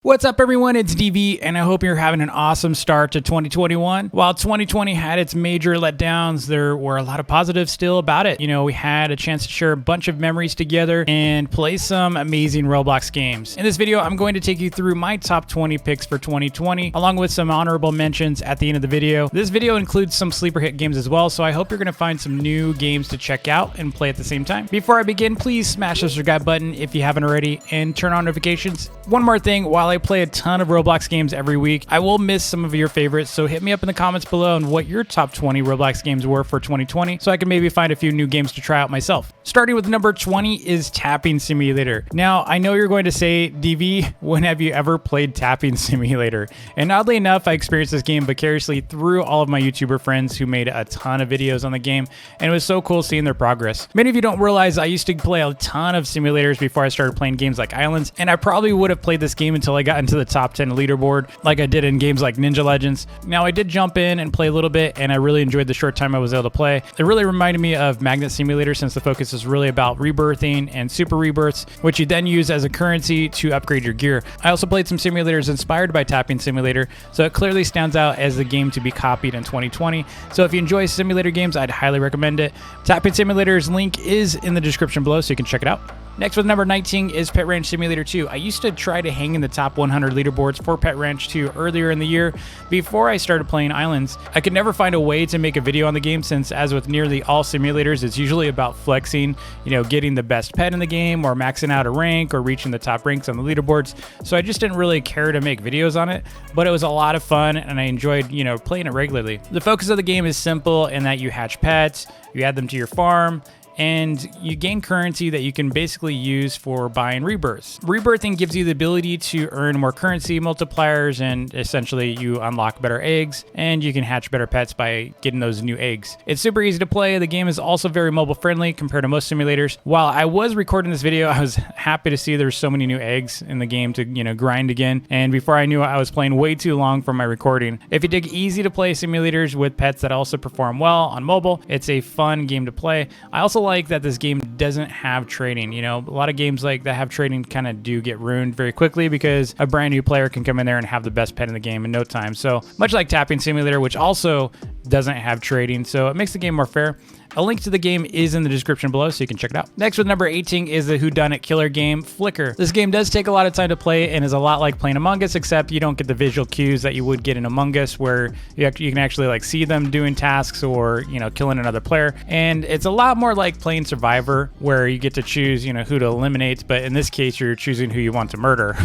What's up everyone, it's DV and I hope you're having an awesome start to 2021. While 2020 had its major letdowns, there were a lot of positives still about it. You know, we had a chance to share a bunch of memories together and play some amazing Roblox games. In this video, I'm going to take you through my top 20 picks for 2020, along with some honorable mentions at the end of the video. This video includes some sleeper hit games as well, so I hope you're gonna find some new games to check out and play at the same time. Before I begin, please smash the subscribe button if you haven't already and turn on notifications. One more thing, while I play a ton of Roblox games every week, I will miss some of your favorites, so hit me up in the comments below on what your top 20 Roblox games were for 2020 so I can maybe find a few new games to try out myself. Starting with number 20 is Tapping Simulator. Now, I know you're going to say, DV, when have you ever played Tapping Simulator? And oddly enough, I experienced this game vicariously through all of my YouTuber friends who made a ton of videos on the game, and it was so cool seeing their progress. Many of you don't realize I used to play a ton of simulators before I started playing games like Islands, and I probably would have played this game until I got into the top 10 leaderboard like I did in games like Ninja Legends. Now, I did jump in and play a little bit, and I really enjoyed the short time I was able to play. It really reminded me of Magnet Simulator since the focus is really about rebirthing and super rebirths, which you then use as a currency to upgrade your gear. I also played some simulators inspired by Tapping Simulator, so it clearly stands out as the game to be copied in 2020. So if you enjoy simulator games, I'd highly recommend it. Tapping Simulator's link is in the description below, so you can check it out. Next, with number 19 is Pet Ranch Simulator 2. I used to try to hang in the top 100 leaderboards for Pet Ranch 2 earlier in the year before I started playing Islands. I could never find a way to make a video on the game since, as with nearly all simulators, it's usually about flexing, you know, getting the best pet in the game or maxing out a rank or reaching the top ranks on the leaderboards. So I just didn't really care to make videos on it, but it was a lot of fun and I enjoyed, you know, playing it regularly. The focus of the game is simple in that you hatch pets, you add them to your farm, and you gain currency that you can basically use for buying rebirths. Rebirthing gives you the ability to earn more currency multipliers, and essentially you unlock better eggs and you can hatch better pets by getting those new eggs. It's super easy to play. The game is also very mobile friendly compared to most simulators. While I was recording this video, I was happy to see there's so many new eggs in the game to, you know, grind again. And before I knew it, I was playing way too long for my recording. If you dig easy to play simulators with pets that also perform well on mobile, it's a fun game to play. I also like that this game doesn't have trading. You know, a lot of games like that have trading kind of do get ruined very quickly because a brand new player can come in there and have the best pet in the game in no time. So much like Tapping Simulator, which also doesn't have trading, so it makes the game more fair. A link to the game is in the description below, so you can check it out. Next, with number 18 is the whodunit killer game, Flicker. This game does take a lot of time to play and is a lot like playing Among Us, except you don't get the visual cues that you would get in Among Us, where you can actually like see them doing tasks or, you know, killing another player. And it's a lot more like playing Survivor, where you get to choose, you know, who to eliminate, but in this case, you're choosing who you want to murder.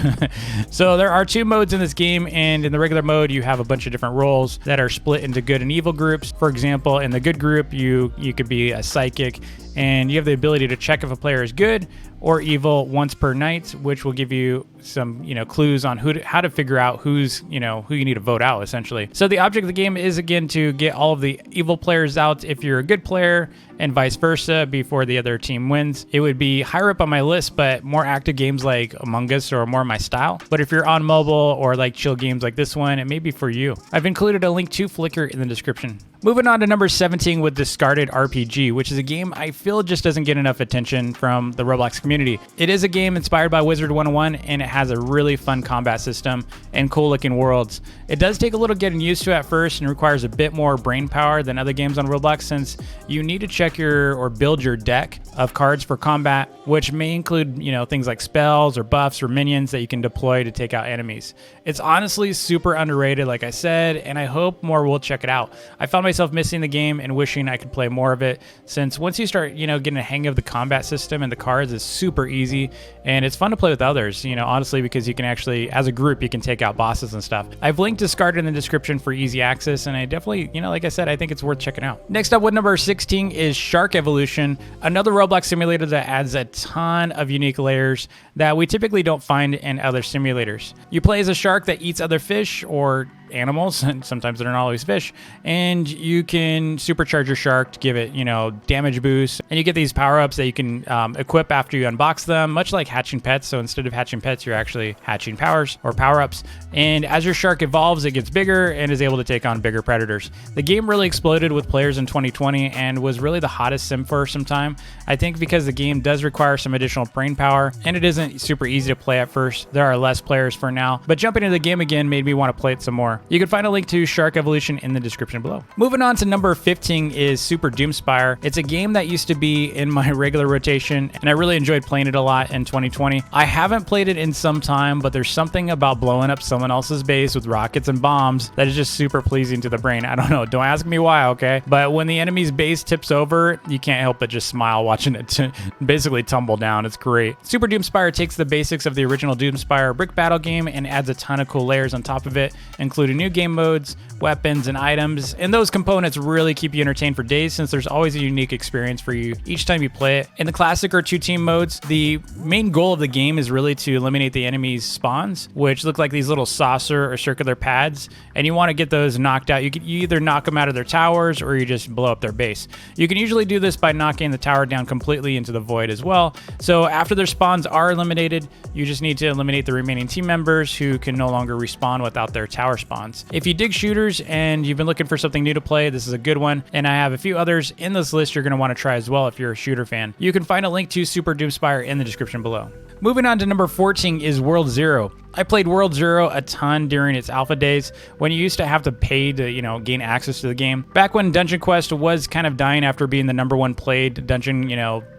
So there are two modes in this game, and in the regular mode, you have a bunch of different roles that are split into good and evil groups. For example, in the good group, you could be a psychic, and you have the ability to check if a player is good or evil once per night, which will give you some, you know, clues on how to figure out who's, you know, who you need to vote out, essentially. So the object of the game is, again, to get all of the evil players out if you're a good player, and vice versa before the other team wins. It would be higher up on my list, but more active games like Among Us are more my style. But if you're on mobile or like chill games like this one, it may be for you. I've included a link to Flicker in the description. Moving on to number 17 with Discarded RPG, which is a game I feel just doesn't get enough attention from the Roblox community. It is a game inspired by Wizard 101, and it has a really fun combat system and cool looking worlds. It does take a little getting used to at first and requires a bit more brain power than other games on Roblox, since you need to check or build your deck of cards for combat, which may include, you know, things like spells or buffs or minions that you can deploy to take out enemies. It's honestly super underrated, like I said, and I hope more will check it out. I found myself missing the game and wishing I could play more of it, since once you start, you know, getting a hang of the combat system and the cards, is super easy, and it's fun to play with others, you know, honestly, because you can actually, as a group, you can take out bosses and stuff. I've linked Discarded in the description for easy access, and I definitely, you know, like I said, I think it's worth checking out. Next up with number 16 is Shark Evolution, another Roblox simulator that adds a ton of unique layers that we typically don't find in other simulators. You play as a shark that eats other fish or animals, and sometimes they're not always fish, and you can supercharge your shark to give it, you know, damage boost, and you get these power-ups that you can equip after you unbox them, much like hatching pets. So instead of hatching pets, you're actually hatching powers or power-ups, and as your shark evolves, it gets bigger and is able to take on bigger predators. The game really exploded with players in 2020 and was really the hottest sim for some time. I think because the game does require some additional brain power, and it isn't wasn't super easy to play at first. There are less players for now, but jumping into the game again made me want to play it some more. You can find a link to Shark Evolution in the description below. Moving on to number 15 is Super DOOMSPIRE. It's a game that used to be in my regular rotation, and I really enjoyed playing it a lot in 2020. I haven't played it in some time, but there's something about blowing up someone else's base with rockets and bombs that is just super pleasing to the brain. I don't know. Don't ask me why, okay? But when the enemy's base tips over, you can't help but just smile watching it basically tumble down. It's great. Super DOOMSPIRE takes the basics of the original DOOMSPIRE brick battle game and adds a ton of cool layers on top of it, including new game modes, weapons, and items. And those components really keep you entertained for days since there's always a unique experience for you each time you play it. In the classic or 2-team modes, the main goal of the game is really to eliminate the enemy's spawns, which look like these little saucer or circular pads, and you want to get those knocked out. You either knock them out of their towers or you just blow up their base. You can usually do this by knocking the tower down completely into the void as well. So after their spawns are eliminated, you just need to eliminate the remaining team members who can no longer respawn without their tower spawns. If you dig shooters and you've been looking for something new to play, this is a good one, and I have a few others in this list you're going to want to try as well if you're a shooter fan. You can find a link to Super DOOMSPIRE in the description below. Moving on to number 14 is World Zero. I played World Zero a ton during its alpha days when you used to have to pay to, gain access to the game. Back when Dungeon Quest was kind of dying after being the #1 played dungeon,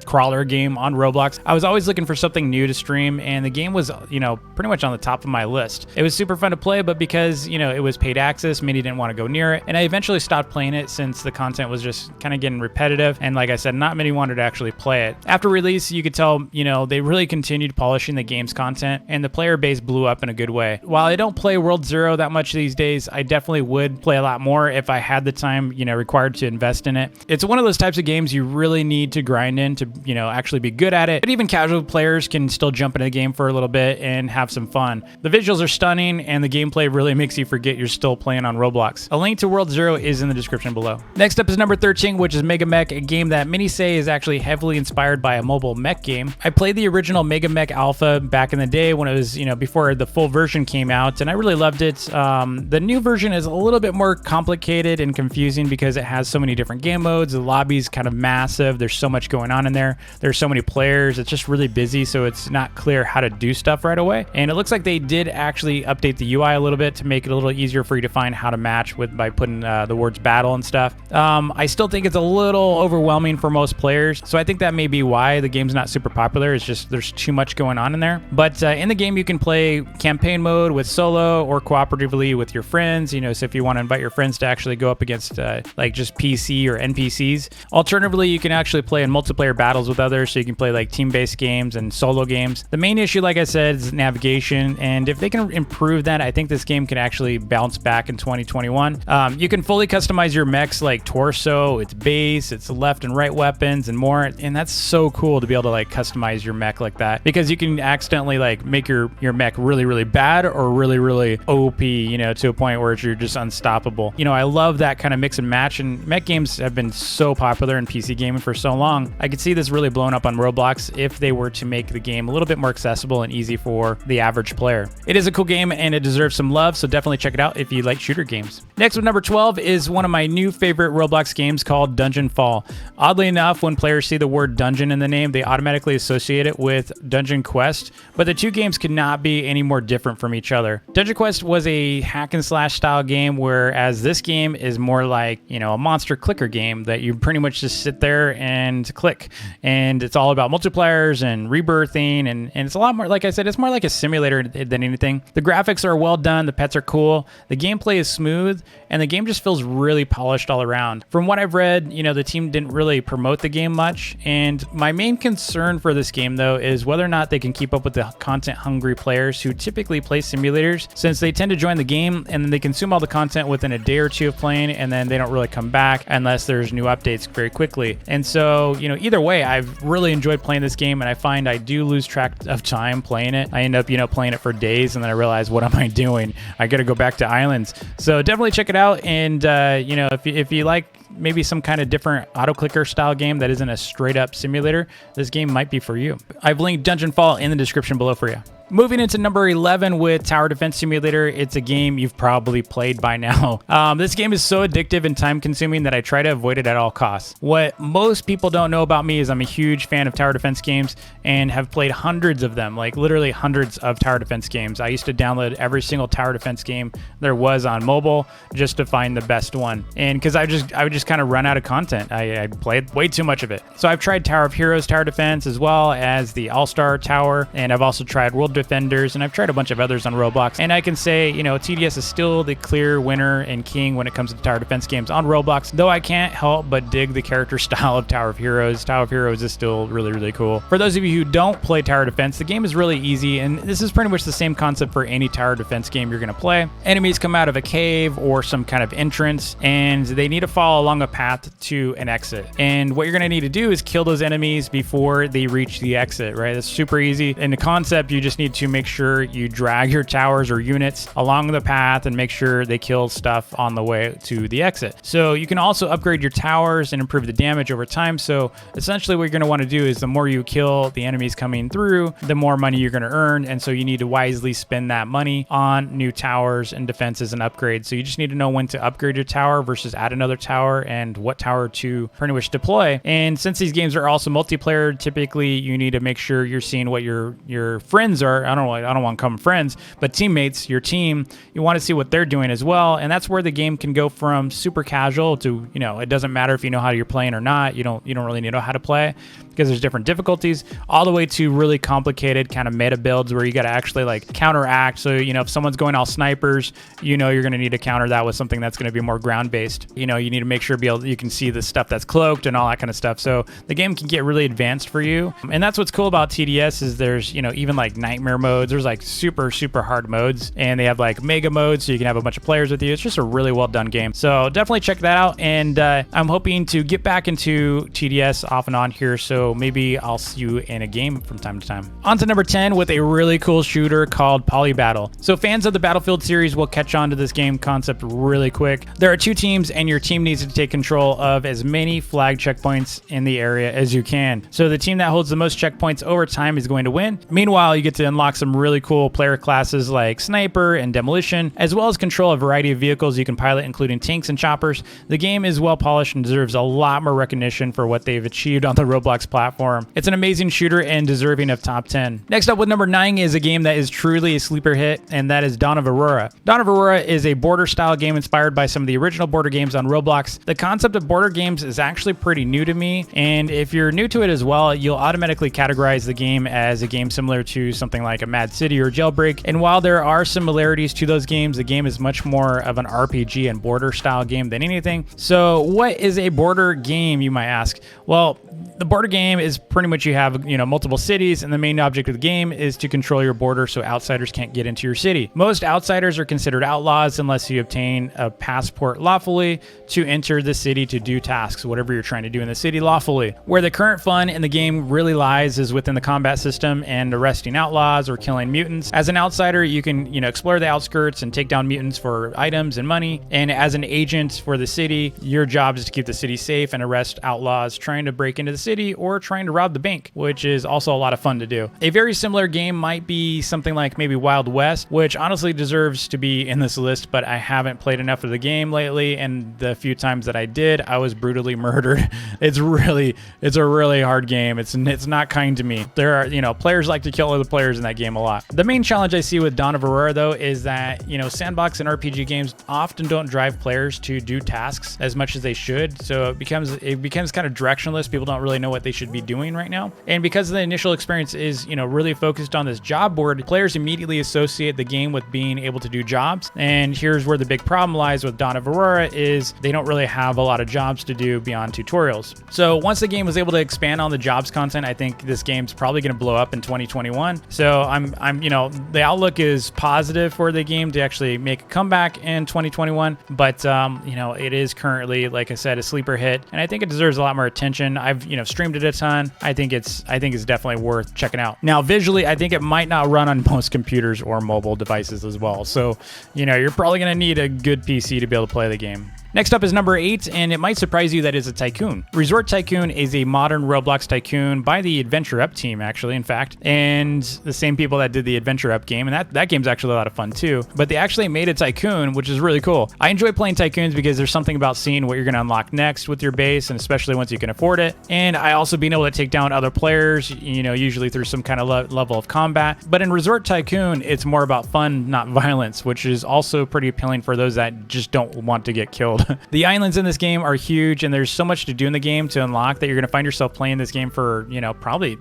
crawler game on Roblox, I was always looking for something new to stream, and the game was, pretty much on the top of my list. It was super fun to play, but because, it was paid access, many didn't want to go near it, and I eventually stopped playing it since the content was just kind of getting repetitive, and like I said, not many wanted to actually play it. After release, you could tell, they really continued polishing the game's content, and the player base blew up in a good way. While I don't play World Zero that much these days, I definitely would play a lot more if I had the time, required to invest in it. It's one of those types of games you really need to grind in to, actually be good at it. But even casual players can still jump into the game for a little bit and have some fun. The visuals are stunning, and the gameplay really makes you forget you're still playing on Roblox. A link to World Zero is in the description below. Next up is number 13, which is MEGAMECH, a game that many say is actually heavily inspired by a mobile mech game. I played the original MEGAMECH alpha back in the day when it was, before the full version came out, and I really loved it. The new version is a little bit more complicated and confusing because it has so many different game modes. The lobby's kind of massive. There's so much going on in there. There's so many players. It's just really busy, so it's not clear how to do stuff right away. And it looks like they did actually update the UI a little bit to make it a little easier for you to find how to match with by putting the words battle and stuff. I still think it's a little overwhelming for most players, so I think that may be why the game's not super popular. It's just there's too much going on in there. But in the game, you can play campaign mode with solo or cooperatively with your friends, so if you want to invite your friends to actually go up against like just PC or NPCs. Alternatively, you can actually play in multiplayer battles with others, so you can play like team-based games and solo games. The main issue, like I said, is navigation, and if they can improve that, I think this game can actually bounce back in 2021. You can fully customize your mechs, like torso, its base, its left and right weapons, and more, and that's so cool to be able to like customize your mech like that, because you can accidentally like make your mech really bad or really OP, to a point where you're just unstoppable. I love that kind of mix and match, and mech games have been so popular in PC gaming for so long. I could see this really blowing up on Roblox if they were to make the game a little bit more accessible and easy for the average player. It is a cool game and it deserves some love, so definitely check it out if you like shooter games. Next, with number 12 is one of my new favorite Roblox games called DUNGEONFALL. Oddly enough, when players see the word dungeon in the name, they automatically associate it with Dungeon Quest, but the two games could not be any more different from each other. Dungeon Quest was a hack and slash style game, whereas this game is more like, a monster clicker game that you pretty much just sit there and click. And it's all about multipliers and rebirthing, and it's a lot more, like I said, it's more like a simulator than anything. The graphics are well done, the pets are cool, the gameplay is smooth, and the game just feels really polished all around. From what I've read, the team didn't really promote the game much, and my main concern for this game, though, is whether or not they can keep up with the content-hungry players who typically play simulators, since they tend to join the game and then they consume all the content within a day or two of playing, and then they don't really come back unless there's new updates very quickly. And so, either way, I've really enjoyed playing this game, and I find I do lose track of time playing it. I end up, playing it for days, and then I realize, what am I doing? I gotta go back to islands. So definitely check it out, and if you like maybe some kind of different auto clicker style game that isn't a straight up simulator, this game might be for you. I've linked Dungeonfall in the description below for you. Moving into number 11 with Tower Defense Simulator, it's a game you've probably played by now. This game is so addictive and time consuming that I try to avoid it at all costs. What most people don't know about me is I'm a huge fan of tower defense games and have played hundreds of them, like literally hundreds of tower defense games. I used to download every single tower defense game there was on mobile just to find the best one. And because I would just kind of run out of content. I played way too much of it. So I've tried Tower of Heroes Tower Defense as well as the All-Star Tower, and I've also tried World Defenders, and I've tried a bunch of others on Roblox. And I can say, you know, TDS is still the clear winner and king when it comes to tower defense games on Roblox, though I can't help but dig the character style of Tower of Heroes. Tower of Heroes is still really, really cool. For those of you who don't play tower defense, the game is really easy, and this is pretty much the same concept for any tower defense game you're going to play. Enemies come out of a cave or some kind of entrance, and they need to follow along a path to an exit. And what you're going to need to do is kill those enemies before they reach the exit, right? That's super easy. In the concept, you just need to make sure you drag your towers or units along the path and make sure they kill stuff on the way to the exit. So you can also upgrade your towers and improve the damage over time. So essentially what you're going to want to do is the more you kill the enemies coming through, the more money you're going to earn. And so you need to wisely spend that money on new towers and defenses and upgrades. So you just need to know when to upgrade your tower versus add another tower and what tower to pretty much deploy. And since these games are also multiplayer, typically you need to make sure you're seeing what your friends are. I don't want to call them friends, but teammates, your team, you want to see what they're doing as well. And that's where the game can go from super casual to, you know, it doesn't matter if you know how you're playing or not. You don't really need to know how to play because there's different difficulties, all the way to really complicated kind of meta builds where you got to actually like counteract. So, you know, if someone's going all snipers, you know, you're going to need to counter that with something that's going to be more ground based. You know, you need to make sure you can see the stuff that's cloaked and all that kind of stuff. So the game can get really advanced for you. And that's what's cool about TDS is there's, you know, even like nightmare modes. There's like super hard modes, and they have like mega modes so you can have a bunch of players with you. It's just a really well done game. So definitely check that out. And I'm hoping to get back into TDS off and on here. So maybe I'll see you in a game from time to time. On to number 10 with a really cool shooter called POLYBATTLE. So fans of the Battlefield series will catch on to this game concept really quick. There are two teams, and your team needs to take control of as many flag checkpoints in the area as you can. So the team that holds the most checkpoints over time is going to win. Meanwhile, you get to unlock some really cool player classes like Sniper and Demolition, as well as control a variety of vehicles you can pilot, including tanks and choppers. The game is well polished and deserves a lot more recognition for what they've achieved on the Roblox platform. It's an amazing shooter and deserving of top 10. Next up with number 9 is a game that is truly a sleeper hit, and that is Dawn of Aurora. Dawn of Aurora is a border style game inspired by some of the original border games on Roblox. The concept of border games is actually pretty new to me, and if you're new to it as well, you'll automatically categorize the game as a game similar to something like a Mad City or Jailbreak. And while there are similarities to those games, the game is much more of an RPG and border style game than anything. So what is a border game, you might ask? Well, the border game is pretty much you have, you know, multiple cities, and the main object of the game is to control your border so outsiders can't get into your city. Most outsiders are considered outlaws unless you obtain a passport lawfully to enter the city to do tasks, whatever you're trying to do in the city lawfully. Where the current fun in the game really lies is within the combat system and arresting outlaws or killing mutants. As an outsider, you can, you know, explore the outskirts and take down mutants for items and money. And as an agent for the city, your job is to keep the city safe and arrest outlaws trying to break into the city or trying to rob the bank, which is also a lot of fun to do. A very similar game might be something like maybe Wild West, which honestly deserves to be in this list, but I haven't played enough of the game lately, and the few times that I did, I was brutally murdered. It's a really hard game. It's not kind to me. There are, you know, players like to kill other players in that game a lot. The main challenge I see with Dawn of Aurora though is that, you know, sandbox and RPG games often don't drive players to do tasks as much as they should. So it becomes kind of directionless. People don't really know what they should be doing right now. And because the initial experience is, you know, really focused on this job board, players immediately associate the game with being able to do jobs. And here's where the big problem lies with Dawn of Aurora is they don't really have a lot of jobs to do beyond tutorials. So once the game was able to expand on the jobs content, I think this game's probably going to blow up in 2021. So I'm, you know, the outlook is positive for the game to actually make a comeback in 2021. But, you know, it is currently, like I said, a sleeper hit, and I think it deserves a lot more attention. I've, you know, streamed it a ton. I think it's definitely worth checking out. Now, visually, I think it might not run on most computers or mobile devices as well. So, you know, you're probably going to need a good PC to be able to play the game. Next up is number 8, and it might surprise you that it's a tycoon. Resort Tycoon is a modern Roblox tycoon by the Adventure Up team, actually, in fact, and the same people that did the Adventure Up game, and that game's actually a lot of fun too. But they actually made a tycoon, which is really cool. I enjoy playing tycoons because there's something about seeing what you're going to unlock next with your base, and especially once you can afford it. And I also being able to take down other players, you know, usually through some kind of level of combat. But in Resort Tycoon, it's more about fun, not violence, which is also pretty appealing for those that just don't want to get killed. The islands in this game are huge, and there's so much to do in the game to unlock that you're going to find yourself playing this game for, you know, probably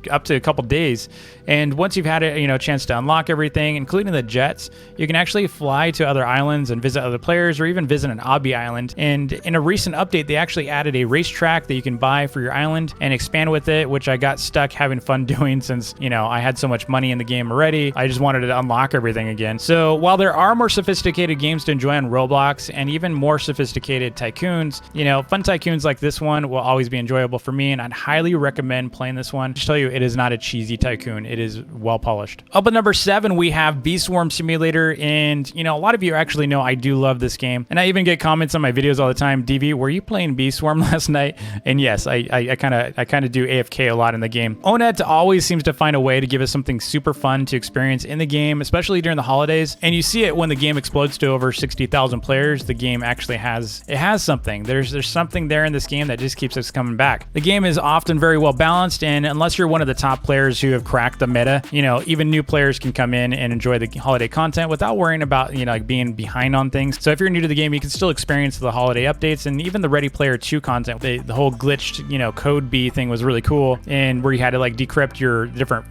up to a couple days. And once you've had a, you know, chance to unlock everything, including the jets, you can actually fly to other islands and visit other players, or even visit an obby island. And in a recent update, they actually added a racetrack that you can buy for your island and expand with it, which I got stuck having fun doing since, you know, I had so much money in the game already. I just wanted to unlock everything again. So while there are more sophisticated games to enjoy on Roblox and even more sophisticated tycoons, you know, fun tycoons like this one will always be enjoyable for me, and I'd highly recommend playing this one. Just tell you, it is not a cheesy tycoon. It is well polished. Up at number 7, we have BEESWARM Simulator, and you know, a lot of you actually know I do love this game, and I even get comments on my videos all the time. DV, were you playing BEESWARM last night? And yes, I kind of do AFK a lot in the game. Onet always seems to find a way to give us something super fun to experience in the game, especially during the holidays. And you see it when the game explodes to over 60,000 players. The game actually has something. There's something there in this game that just keeps us coming back. The game is often very well balanced, and unless you're one of the top players who have cracked the meta, you know, even new players can come in and enjoy the holiday content without worrying about, you know, like being behind on things. So if you're new to the game, you can still experience the holiday updates and even the Ready Player 2 content. The whole glitched, you know, code bee thing was really cool, and where you had to like decrypt your different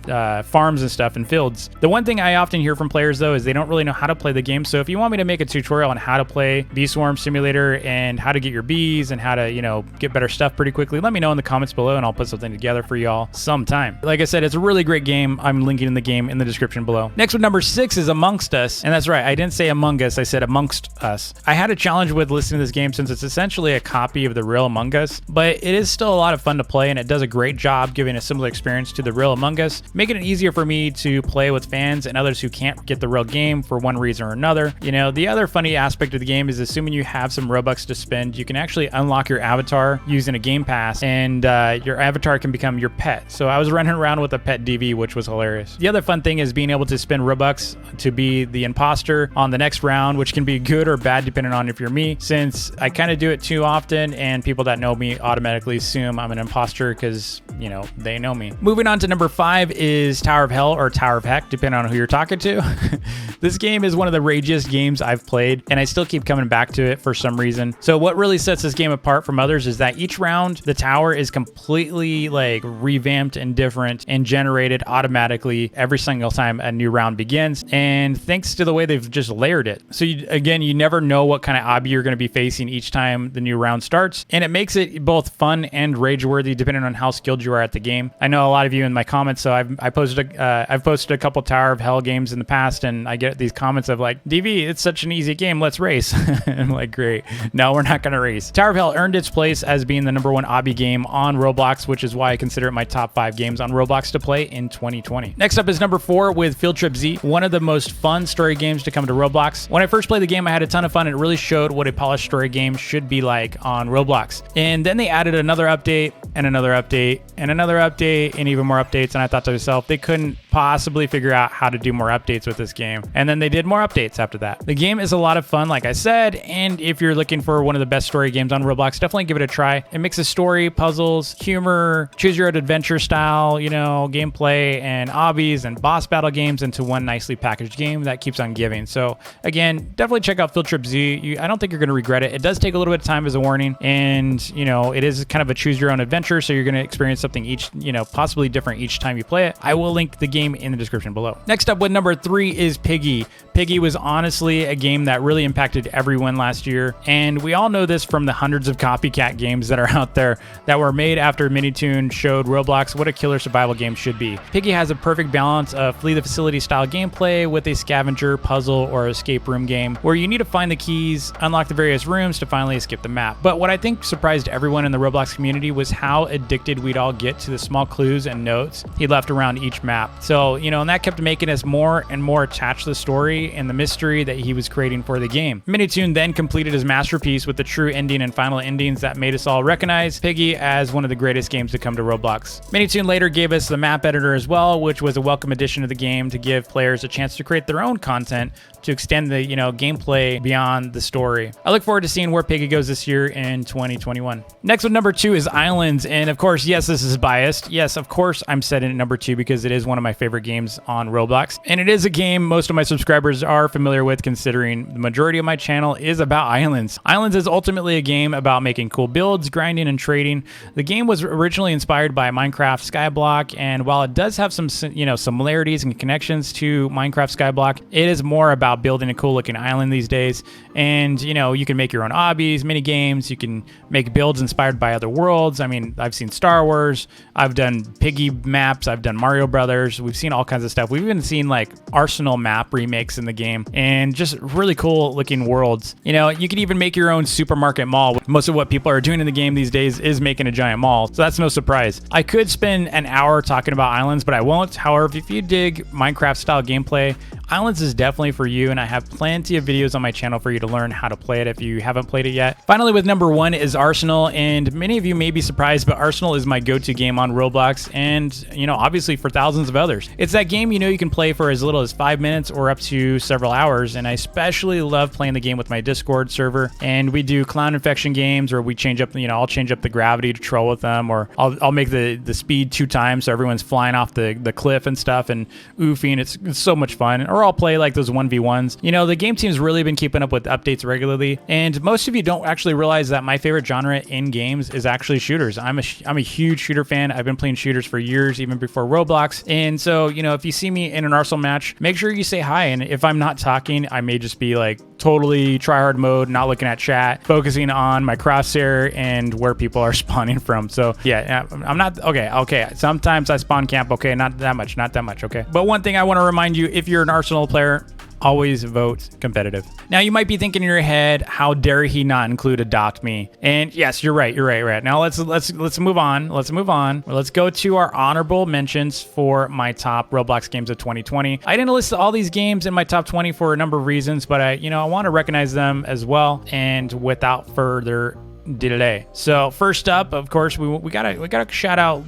farms and stuff and fields. The one thing I often hear from players though is they don't really know how to play the game. So if you want me to make a tutorial on how to play BEESWARM Simulator and how to get your bees and how to, you know, get better stuff pretty quickly, let me know in the comments below and I'll put something together for y'all sometime. Like I said, it's a really great game. I'm linking in the game in the description below. Next one, number 6, is Amongst Us. And that's right, I didn't say Among Us, I said Amongst Us. I had a challenge with listening to this game since it's essentially a copy of the real Among Us, but it is still a lot of fun to play, and it does a great job giving a similar experience to the real Among Us, making it easier for me to play with fans and others who can't get the real game for one reason or another. You know, the other funny aspect of the game is assuming you have some Robux to spend, you can actually unlock your avatar using a game pass, and your avatar can become your pet. So I was running around with a pet DV, which was hilarious. The other fun thing is being able to spend Robux to be the imposter on the next round, which can be good or bad depending on if you're me, since I kind of do it too often and people that know me automatically assume I'm an imposter because, you know, they know me. Moving on to number 5 is Tower of Hell, or Tower of Heck, depending on who you're talking to. This game is one of the ragiest games I've played, and I still keep coming back to it for some reason. So what really sets this game apart from others is that each round, the tower is completely like revamped and different and generated automatically every single time a new round begins. And thanks to the way they've just layered it. So you never know what kind of obby you're going to be facing each time the new round starts. And it makes it both fun and rage worthy depending on how skilled you are at the game. I know a lot of you in my comments, so I've posted a couple Tower of Hell games in the past, and I get these comments of like, DV, it's such an easy game, let's race. I'm like, great. No, we're not going to race. Tower of Hell earned its place as being the #1 obby game on Roblox, which is why I consider it my top 5 games on Roblox to play in 2020. Next up is number 4 with Field Trip Z, one of the most fun story games to come to Roblox. When I first played the game, I had a ton of fun. It really showed what a polished story game should be like on Roblox. And then they added another update and another update and another update and even more updates. And I thought to myself, they couldn't possibly figure out how to do more updates with this game. And then they did more updates after that. The game is a lot of fun, like I said, and if you're looking for one of the best story games on Roblox, definitely give it a try. It mixes story, puzzles, humor, choose your own adventure style, you know, gameplay and obbies and boss battle games into one nicely packaged game that keeps on giving. So again, definitely check out Field Trip Z. I don't think you're going to regret it. It does take a little bit of time as a warning, and you know, it is kind of a choose your own adventure, so you're going to experience something each, you know, possibly different each time you play it. I will link the game in the description below. Next up with number 3 is Piggy. Piggy was honestly a game that really impacted everyone last year, and we all know this from the hundreds of copycat games that are out there that were made after Minitoon showed Roblox what a killer survival game should be. Piggy has a perfect balance of flee the facility style gameplay with a scavenger, puzzle, or escape room game where you need to find the keys, unlock the various rooms to finally escape the map. But what I think surprised everyone in the Roblox community was how how addicted we'd all get to the small clues and notes he left around each map. So, and that kept making us more and more attached to the story and the mystery that he was creating for the game. Minitoon then completed his masterpiece with the true ending and final endings that made us all recognize Piggy as one of the greatest games to come to Roblox. Minitoon later gave us the map editor as well, which was a welcome addition to the game to give players a chance to create their own content to extend the, gameplay beyond the story. I look forward to seeing where Piggy goes this year in 2021. Next one, number 2 is Islands. And of course, yes, this is biased. Yes, of course, I'm setting it at number 2 because it is one of my favorite games on Roblox. And it is a game most of my subscribers are familiar with, considering the majority of my channel is about islands. Islands is ultimately a game about making cool builds, grinding, and trading. The game was originally inspired by Minecraft Skyblock, and while it does have some, similarities and connections to Minecraft Skyblock, it is more about building a cool looking island these days. And you can make your own obbies, mini games, you can make builds inspired by other worlds. I mean, I've seen Star Wars, I've done Piggy maps, I've done Mario Brothers, we've seen all kinds of stuff. We've even seen like Arsenal map remakes in the game, and just really cool looking worlds. You can even make your own supermarket mall. Most of what people are doing in the game these days is making a giant mall, so that's no surprise. I could spend an hour talking about islands, but I won't. However, if you dig Minecraft style gameplay, Islands is definitely for you, and I have plenty of videos on my channel for you to learn how to play it if you haven't played it yet. Finally, with number 1 is Arsenal, and many of you may be surprised, but Arsenal is my go-to game on Roblox, and obviously for thousands of others. It's that game you can play for as little as 5 minutes or up to several hours, and I especially love playing the game with my Discord server. And we do clown infection games, or we change up, I'll change up the gravity to troll with them, or I'll make the speed 2 times so everyone's flying off the cliff and stuff and oofing. It's so much fun. Or I'll play like those 1v1s. The game team's really been keeping up with updates regularly, and most of you don't actually realize that my favorite genre in games is actually shooters. I'm a huge shooter fan. I've been playing shooters for years, even before Roblox. And so, if you see me in an Arsenal match, make sure you say hi. And if I'm not talking, I may just be like totally tryhard mode, not looking at chat, focusing on my crosshair and where people are spawning from. So yeah, I'm not, okay. Sometimes I spawn camp, okay, not that much, okay. But one thing I want to remind you, if you're an Arsenal player, always vote competitive. Now you might be thinking in your head, how dare he not include Adopt Me? And yes, you're right. Now let's move on. Let's go to our honorable mentions for my top Roblox games of 2020. I didn't list all these games in my top 20 for a number of reasons, but I want to recognize them as well. And without further delay. So first up, of course, we gotta shout out,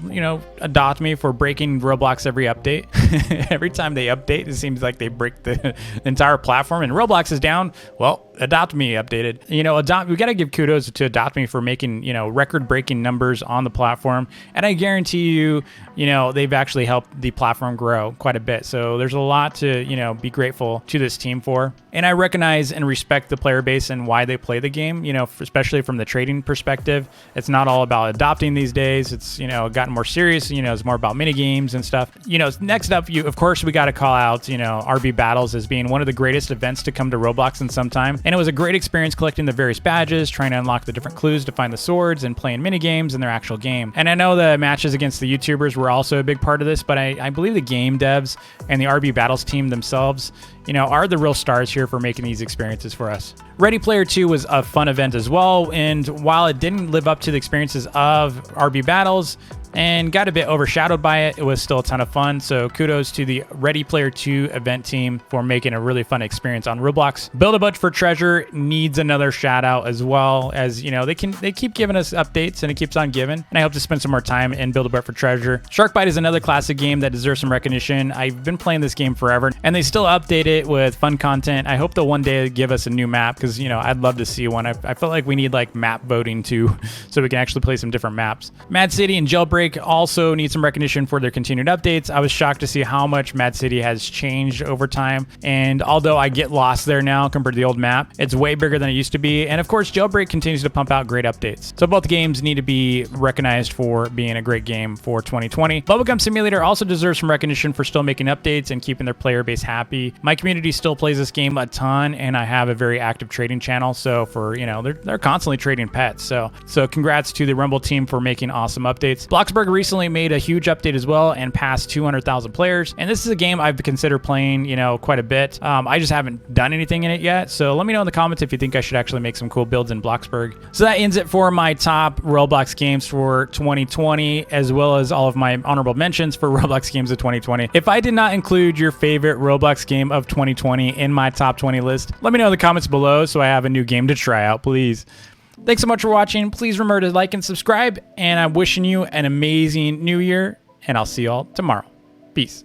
Adopt Me for breaking Roblox every update. Every time they update, it seems like they break the entire platform, and Roblox is down. Well, Adopt Me updated. We gotta give kudos to Adopt Me for making, record-breaking numbers on the platform, and I guarantee you, they've actually helped the platform grow quite a bit. So there's a lot to, be grateful to this team for. And I recognize and respect the player base and why they play the game, especially from the trading perspective. It's not all about adopting these days. It's, gotten more serious, it's more about mini games and stuff. Next up, of course, we got to call out, RB Battles as being one of the greatest events to come to Roblox in some time. And it was a great experience collecting the various badges, trying to unlock the different clues to find the swords, and playing mini games in their actual game. And I know the matches against the YouTubers were also a big part of this, but I believe the game devs and the RB Battles team themselves, are the real stars here for making these experiences for us. Ready Player 2 was a fun event as well, and while it didn't live up to the experiences of RB Battles and got a bit overshadowed by it, it was still a ton of fun. So kudos to the Ready Player 2 event team for making a really fun experience on Roblox. Build a Bunch for Treasure needs another shout out as well, as they keep giving us updates and it keeps on giving, and I hope to spend some more time in Build a Bunch for Treasure. SHARKBITE is another classic game that deserves some recognition. I've been playing this game forever, and they still update it with fun content. I hope they'll one day give us a new map, because I'd love to see one. I feel like we need like map voting too, so we can actually play some different maps. Mad City and Jailbreak also need some recognition for their continued updates. I was shocked to see how much Mad City has changed over time, and although I get lost there now compared to the old map, it's way bigger than it used to be. And of course, Jailbreak continues to pump out great updates. So both games need to be recognized for being a great game for 2020. Bubblegum Simulator also deserves some recognition for still making updates and keeping their player base happy. My community still plays this game a ton, and I have a very active trading channel. So for, they're constantly trading pets. So congrats to the Rumble team for making awesome updates. Block Bloxburg recently made a huge update as well and passed 200,000 players. And this is a game I've considered playing, you know, quite a bit. I just haven't done anything in it yet. So let me know in the comments if you think I should actually make some cool builds in Bloxburg. So that ends it for my top Roblox games for 2020, as well as all of my honorable mentions for Roblox games of 2020. If I did not include your favorite Roblox game of 2020 in my top 20 list, let me know in the comments below so I have a new game to try out, please. Thanks so much for watching. Please remember to like and subscribe, and I'm wishing you an amazing new year, and I'll see you all tomorrow. Peace.